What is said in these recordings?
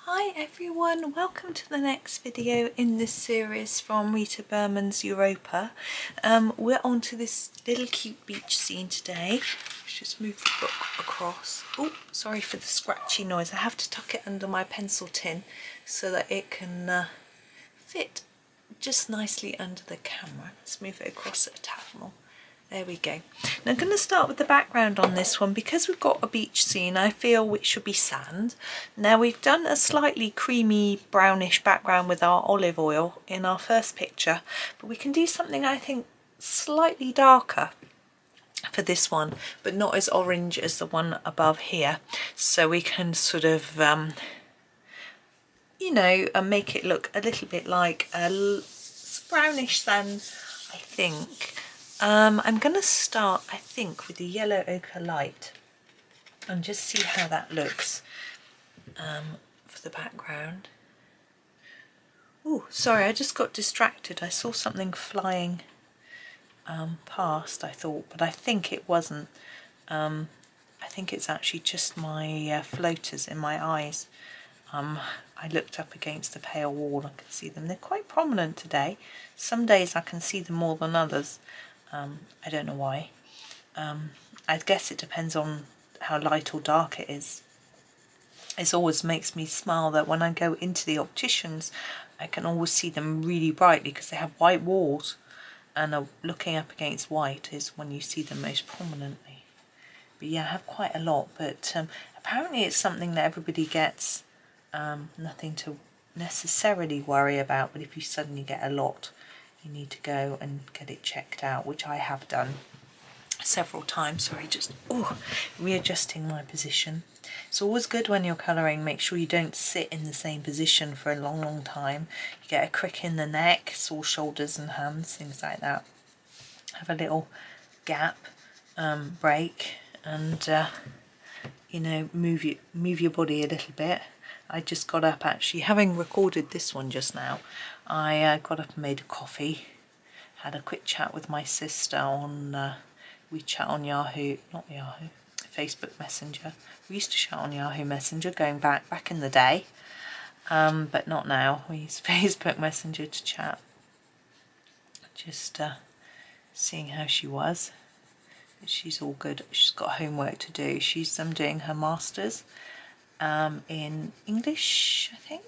Hi everyone, welcome to the next video in this series from Rita Berman's Europa. We're on to this little cute beach scene today. Let's just move the book across. Oh, sorry for the scratchy noise. I have to tuck it under my pencil tin so that it can fit just nicely under the camera. Let's move it across a tad more. There we go. Now I'm going to start with the background on this one. Because we've got a beach scene, I feel it should be sand. Now we've done a slightly creamy brownish background with our olive oil in our first picture, but we can do something I think slightly darker for this one, but not as orange as the one above here. So we can sort of, you know, make it look a little bit like a brownish sand, I think. I'm going to start, I think, with the yellow ochre light and just see how that looks for the background. Oh, sorry, I just got distracted. I saw something flying past, I thought, but I think it wasn't. I think it's actually just my floaters in my eyes. I looked up against the pale wall and could see them. They're quite prominent today. Some days I can see them more than others. I don't know why. I guess it depends on how light or dark it is. It always makes me smile that when I go into the opticians, I can always see them really brightly because they have white walls, and looking up against white is when you see them most prominently. But yeah, I have quite a lot, but apparently it's something that everybody gets, nothing to necessarily worry about, but if you suddenly get a lot, you need to go and get it checked out, which I have done several times. Sorry, just readjusting my position. It's always good when you're colouring, make sure you don't sit in the same position for a long time. You get a crick in the neck, sore shoulders and hands, things like that. Have a little gap, break, and you know, move your body a little bit. I just got up, actually, having recorded this one just now, I got up and made a coffee, had a quick chat with my sister on, we chat on Yahoo, not Yahoo, Facebook Messenger. We used to chat on Yahoo Messenger going back in the day, but not now. We use Facebook Messenger to chat. Just seeing how she was. She's all good. She's got homework to do. She's doing her masters in English, I think.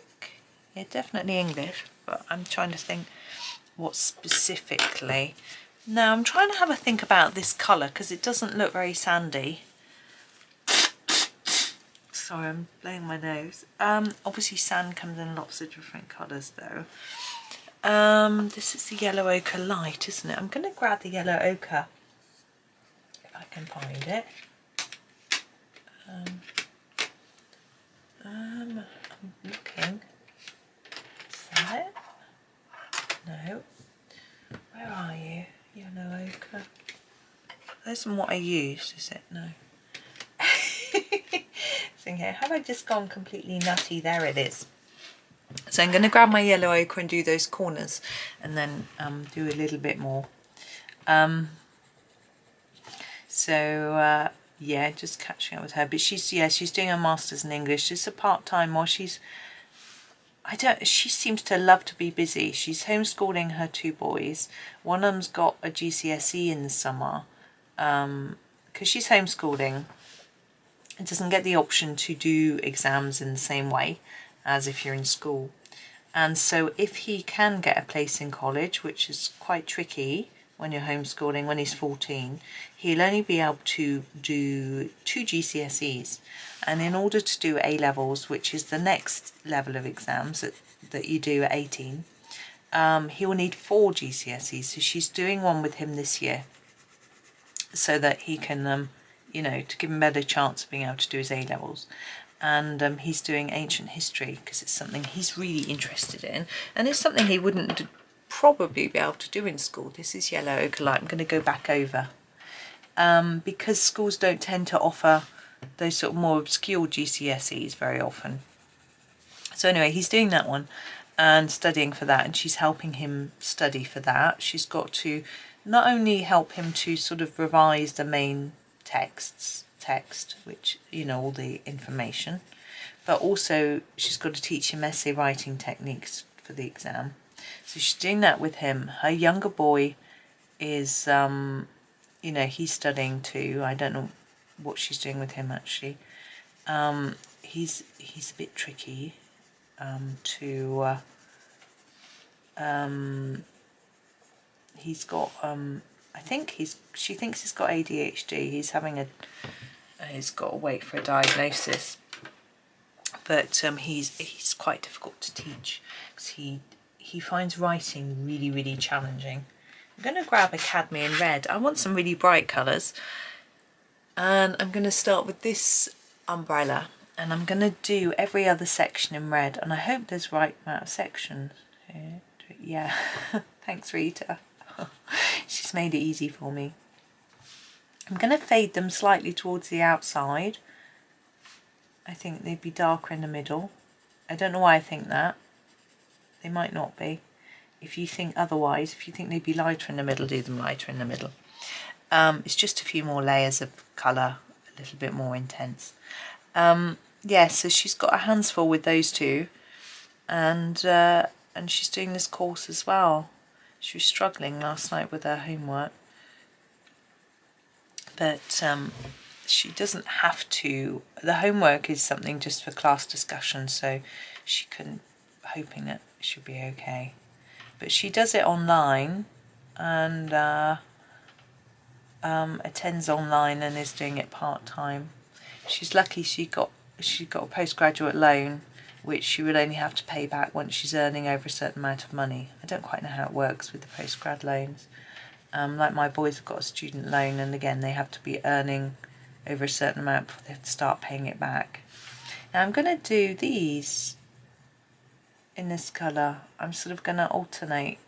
Yeah, definitely English, but I'm trying to think what specifically. Now I'm trying to have a think about this colour because it doesn't look very sandy. Sorry, I'm blowing my nose. Obviously sand comes in lots of different colours though. This is the yellow ochre light, isn't it? I'm going to grab the yellow ochre if I can find it. I'm looking. Is that it? No. Where are you? Yellow ochre. That isn't what I used, is it? No. Thinking, have I just gone completely nutty? There it is. So I'm going to grab my yellow ochre and do those corners, and then do a little bit more. Yeah, just catching up with her. But she's doing her masters in English. It's a part-time while she seems to love to be busy. She's homeschooling her two boys. One of them's got a GCSE in the summer because she's homeschooling. It doesn't get the option to do exams in the same way as if you're in school. And so if he can get a place in college, which is quite tricky when you're homeschooling, when he's 14, he'll only be able to do 2 GCSEs. And in order to do A-levels, which is the next level of exams that you do at 18, he will need 4 GCSEs. So she's doing one with him this year so that he can, you know, to give him a better chance of being able to do his A-levels. And he's doing ancient history because it's something he's really interested in. And it's something he wouldn't probably be able to do in school. This is yellow ochre light. I'm going to go back over. Because schools don't tend to offer those sort of more obscure GCSEs very often. So anyway, he's doing that one and studying for that, and she's helping him study for that. She's got to not only help him to sort of revise the main text, which, you know, all the information, but also she's got to teach him essay writing techniques for the exam. So she's doing that with him. Her younger boy is, you know, he's studying too. I don't know what she's doing with him actually. He's a bit tricky he's got I think she thinks he's got ADHD. He's having he's got to wait for a diagnosis, but he's quite difficult to teach because he finds writing really challenging. I'm going to grab a cadmium red. I want some really bright colours, and I'm going to start with this umbrella, and I'm going to do every other section in red, and I hope there's right amount of sections here. Yeah, thanks Rita. She's made it easy for me. I'm going to fade them slightly towards the outside. I think they'd be darker in the middle. I don't know why I think that. They might not be. If you think otherwise, if you think they'd be lighter in the middle, do them lighter in the middle. It's just a few more layers of colour, a little bit more intense. Yeah, so she's got her hands full with those two, and she's doing this course as well. She was struggling last night with her homework, but she doesn't have to. The homework is something just for class discussion, so she couldn't, hoping that it should be okay. But she does it online, and attends online and is doing it part-time. She's lucky she got a postgraduate loan, which she will only have to pay back once she's earning over a certain amount of money. I don't quite know how it works with the postgrad loans. Like my boys have got a student loan, and again they have to be earning over a certain amount before they have to start paying it back. Now I'm going to do these in this colour. I'm sort of going to alternate.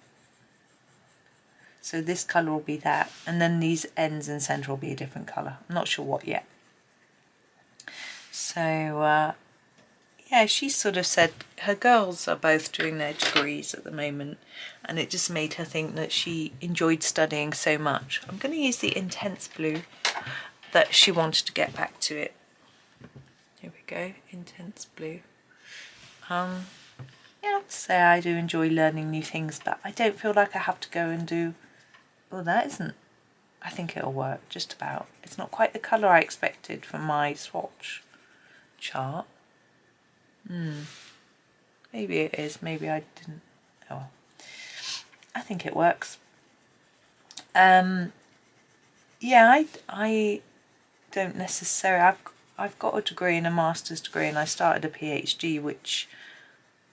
So this colour will be that, and then these ends and centre will be a different colour. I'm not sure what yet. So yeah, she sort of said her girls are both doing their degrees at the moment, and it just made her think that she enjoyed studying so much. I'm going to use the intense blue that she wanted to get back to it. Here we go, intense blue. Yeah, I have to say I do enjoy learning new things, but I don't feel like I have to go and do... Oh, that isn't... I think it'll work, just about. It's not quite the colour I expected from my swatch chart. Maybe it is, maybe I didn't. Oh well. I think it works. Yeah, I don't necessarily... I've got a degree and a master's degree, and I started a PhD, which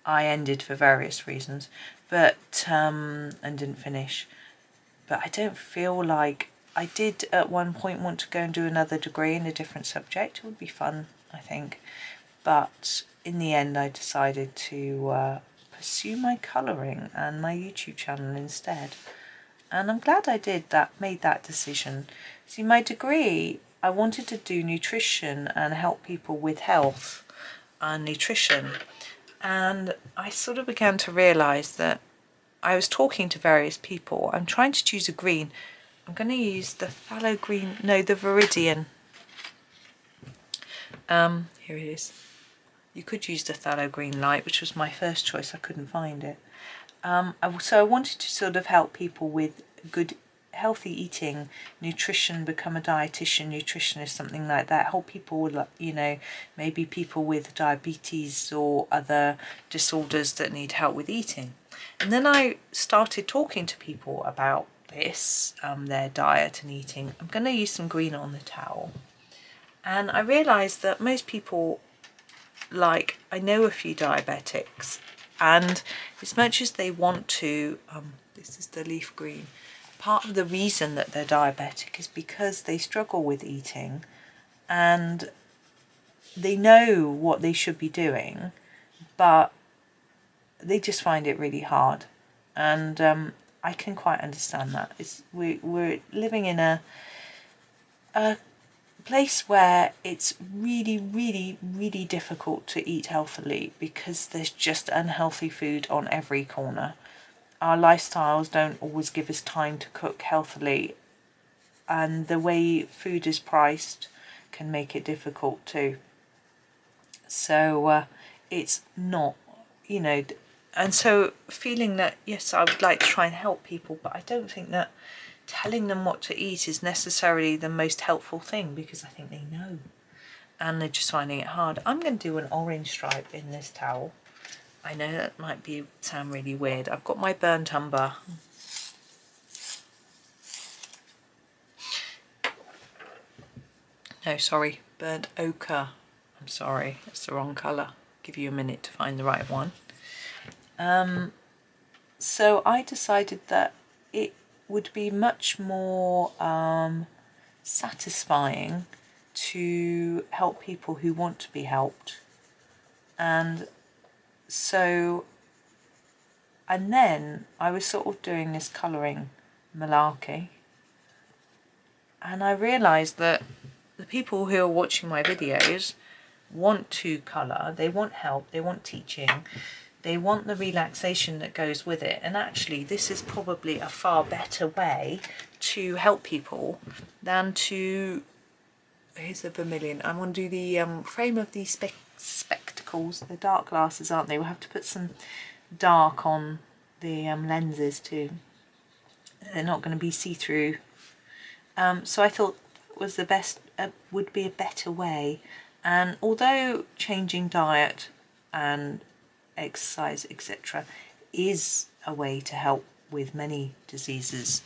I ended for various reasons, but and didn't finish. But I don't feel like... I did at one point want to go and do another degree in a different subject. It would be fun, I think. But in the end I decided to pursue my colouring and my YouTube channel instead. And I'm glad I did that, made that decision. See, my degree, I wanted to do nutrition and help people with health and nutrition. And I sort of began to realise that I was talking to various people. I'm trying to choose a green. I'm going to use the phthalo green, no, the viridian. Here it is. You could use the phthalo green light, which was my first choice. I couldn't find it. So I wanted to sort of help people with good, healthy eating, nutrition, become a dietitian, nutritionist, something like that. Help people with, you know, maybe people with diabetes or other disorders that need help with eating. And then I started talking to people about this, their diet and eating. I'm going to use some green on the towel. And I realised that most people, like, I know a few diabetics, and as much as they want to, this is the leaf green, part of the reason that they're diabetic is because they struggle with eating, and they know what they should be doing, but they just find it really hard. And I can quite understand that. We're living in a place where it's really difficult to eat healthily because there's just unhealthy food on every corner. Our lifestyles don't always give us time to cook healthily, and the way food is priced can make it difficult too. So it's not, you know, and so feeling that, yes, I would like to try and help people, but I don't think that telling them what to eat is necessarily the most helpful thing, because I think they know and they're just finding it hard. I'm going to do an orange stripe in this towel. I know that might sound really weird. I've got my burnt umber. No, sorry, burnt ochre. I'm sorry, it's the wrong colour. Give you a minute to find the right one. So I decided that it would be much more satisfying to help people who want to be helped. And then I was sort of doing this colouring malarkey, and I realised that the people who are watching my videos want to colour, they want help, they want teaching, they want the relaxation that goes with it. And actually this is probably a far better way to help people than to, here's a vermilion, I want to do the frame of these spectacles. They're dark glasses, aren't they? We'll have to put some dark on the lenses too. They're not going to be see-through. So I thought was the best, would be a better way. And although changing diet and exercise, etc., is a way to help with many diseases,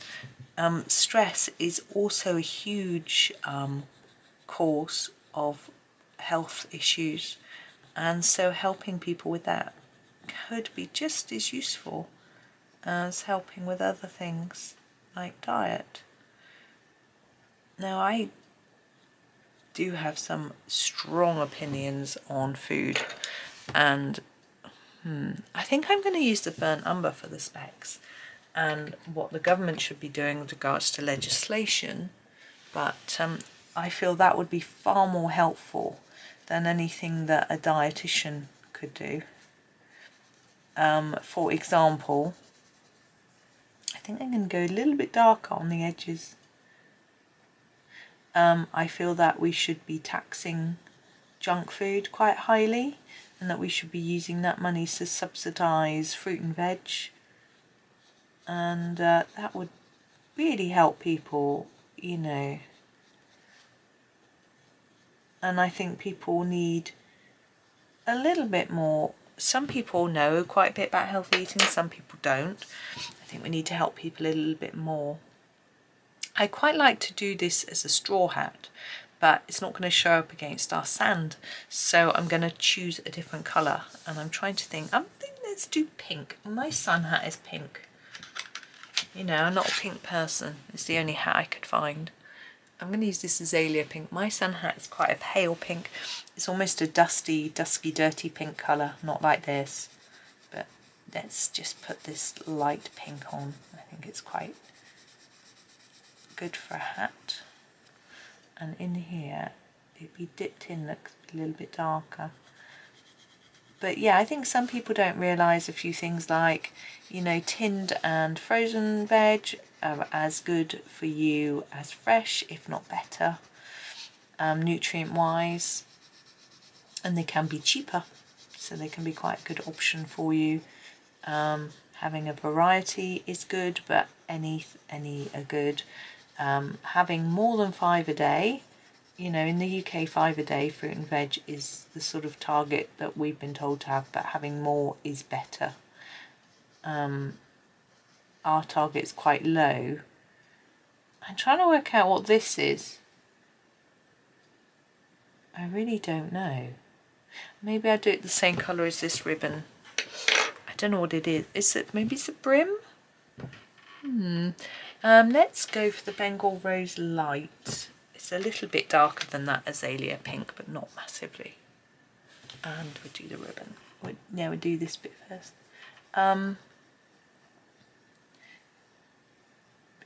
stress is also a huge cause of health issues, and so helping people with that could be just as useful as helping with other things like diet. Now, I do have some strong opinions on food, and I think I'm going to use the burnt umber for the specs and what the government should be doing with regards to legislation, but I feel that would be far more helpful than anything that a dietitian could do. For example, I think I'm going to go a little bit darker on the edges. I feel that we should be taxing junk food quite highly, and that we should be using that money to subsidise fruit and veg, and that would really help people, you know. And I think people need a little bit more. Some people know quite a bit about healthy eating, some people don't. I think we need to help people a little bit more. I quite like to do this as a straw hat, but it's not going to show up against our sand, so I'm going to choose a different colour. And I'm trying to think, let's do pink. My sun hat is pink. You know, I'm not a pink person. It's the only hat I could find. I'm going to use this azalea pink. My sun hat is quite a pale pink. It's almost a dusty, dirty pink colour, not like this. But let's just put this light pink on. I think it's quite good for a hat. And in here, it'd be dipped in, looks a little bit darker. But yeah, I think some people don't realise a few things like, you know, tinned and frozen veg are as good for you as fresh, if not better, nutrient-wise. And they can be cheaper, so they can be quite a good option for you. Having a variety is good, but any are good. Having more than 5 a day, you know, in the UK 5 a day fruit and veg is the sort of target that we've been told to have, but having more is better. Our target's quite low. I'm trying to work out what this is. I really don't know. Maybe I'll do it the same colour as this ribbon. I don't know what it is. Is it, maybe it's a brim? Let's go for the Bengal Rose Light. It's a little bit darker than that azalea pink, but not massively. And we'll do the ribbon. We'll do this bit first.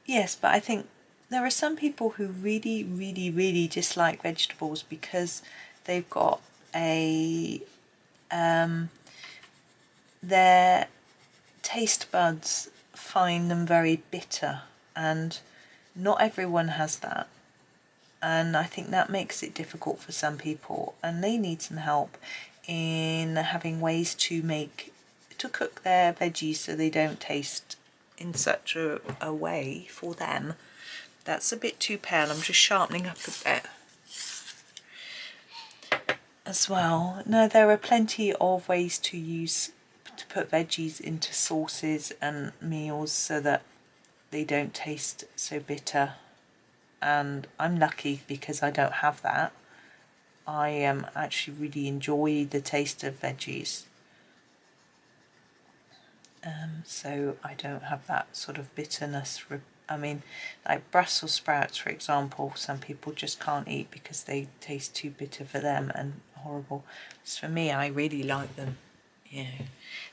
Yes, but I think there are some people who really dislike vegetables because they've got a their taste buds find them very bitter, and not everyone has that. and I think that makes it difficult for some people, and they need some help in having ways to cook their veggies so they don't taste in such a way for them. That's a bit too pale. I'm just sharpening up a bit as well. No, there are plenty of ways to put veggies into sauces and meals so that they don't taste so bitter, and I'm lucky because I don't have that. I actually really enjoy the taste of veggies, so I don't have that sort of bitterness. I mean, like Brussels sprouts, for example, some people just can't eat because they taste too bitter for them and horrible. As for me, I really like them. Yeah,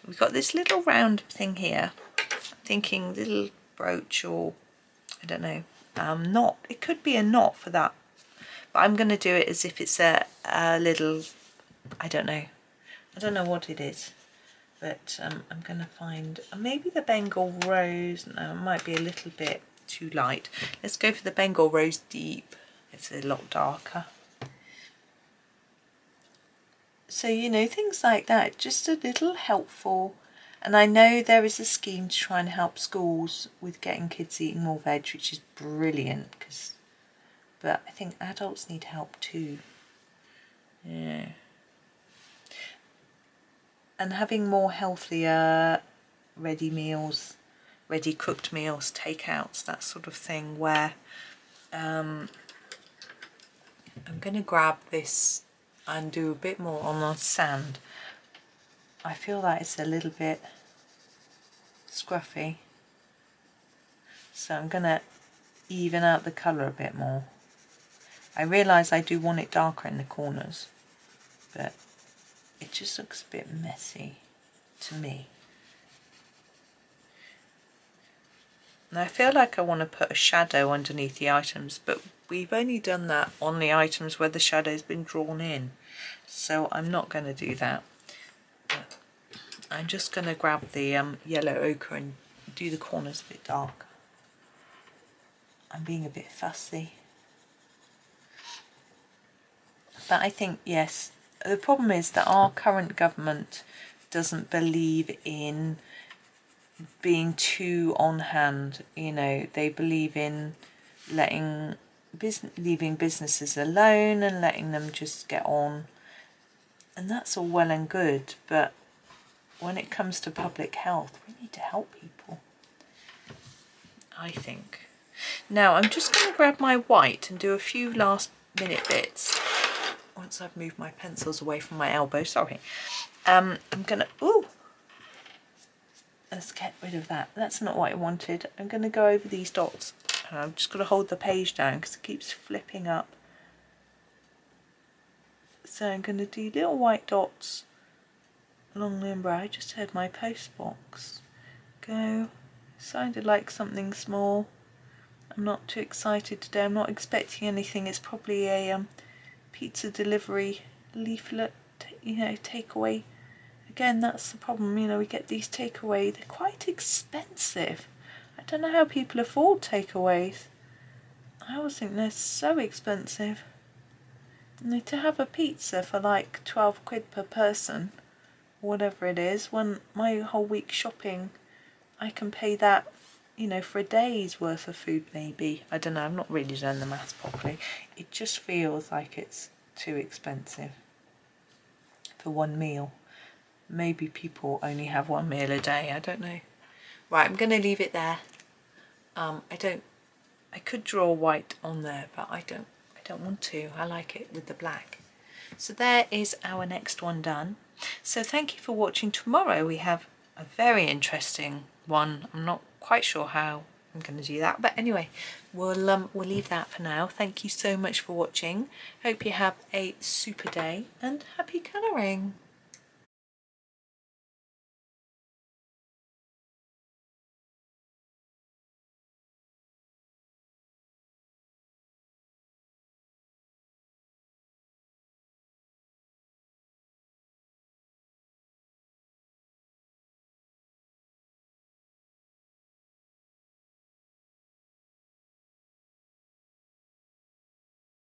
we've got this little round thing here. I'm thinking little brooch, or I don't know, knot. It could be a knot for that, but I'm going to do it as if it's a little, I don't know what it is. But I'm going to find maybe the Bengal Rose. No, it might be a little bit too light. Let's go for the Bengal Rose Deep. It's a lot darker. So, you know, things like that, just a little helpful. And I know there is a scheme to try and help schools with getting kids eating more veg, which is brilliant. But I think adults need help too. Yeah. And having more healthier ready cooked meals, takeouts, that sort of thing, where I'm going to grab this and do a bit more on the sand. I feel that it's a little bit scruffy, so I'm going to even out the colour a bit more. I realise I do want it darker in the corners, but it just looks a bit messy to me. And I feel like I want to put a shadow underneath the items, but we've only done that on the items where the shadow's been drawn in, so I'm not going to do that. But I'm just going to grab the yellow ochre and do the corners a bit darker. I'm being a bit fussy. But I think, yes, the problem is that our current government doesn't believe in being too on hand. You know, they believe in leaving businesses alone and letting them just get on, and that's all well and good, but when it comes to public health, we need to help people, I think. Now I'm just going to grab my white and do a few last minute bits once I've moved my pencils away from my elbow. Sorry. I'm gonna, let's get rid of that. That's not what I wanted. I'm gonna go over these dots. I'm just gonna hold the page down because it keeps flipping up. So I'm gonna do little white dots along the umber. I just heard my post box go. Sounded like something small. I'm not too excited today. I'm not expecting anything. It's probably a pizza delivery leaflet, you know, takeaway. Again, that's the problem, you know, we get these takeaway, they're quite expensive. I don't know how people afford takeaways. I always think they're so expensive. And to have a pizza for like 12 quid per person, whatever it is, when my whole week shopping, I can pay that, you know, for a day's worth of food maybe. I don't know, I've not really done the maths properly. It just feels like it's too expensive for one meal. Maybe people only have one meal a day, I don't know. Right, I'm going to leave it there. I could draw white on there, but I don't want to. I like it with the black. So there is our next one done. So thank you for watching. Tomorrow we have a very interesting one. I'm not quite sure how I'm going to do that, but anyway, we'll leave that for now. Thank you so much for watching. Hope you have a super day and happy colouring.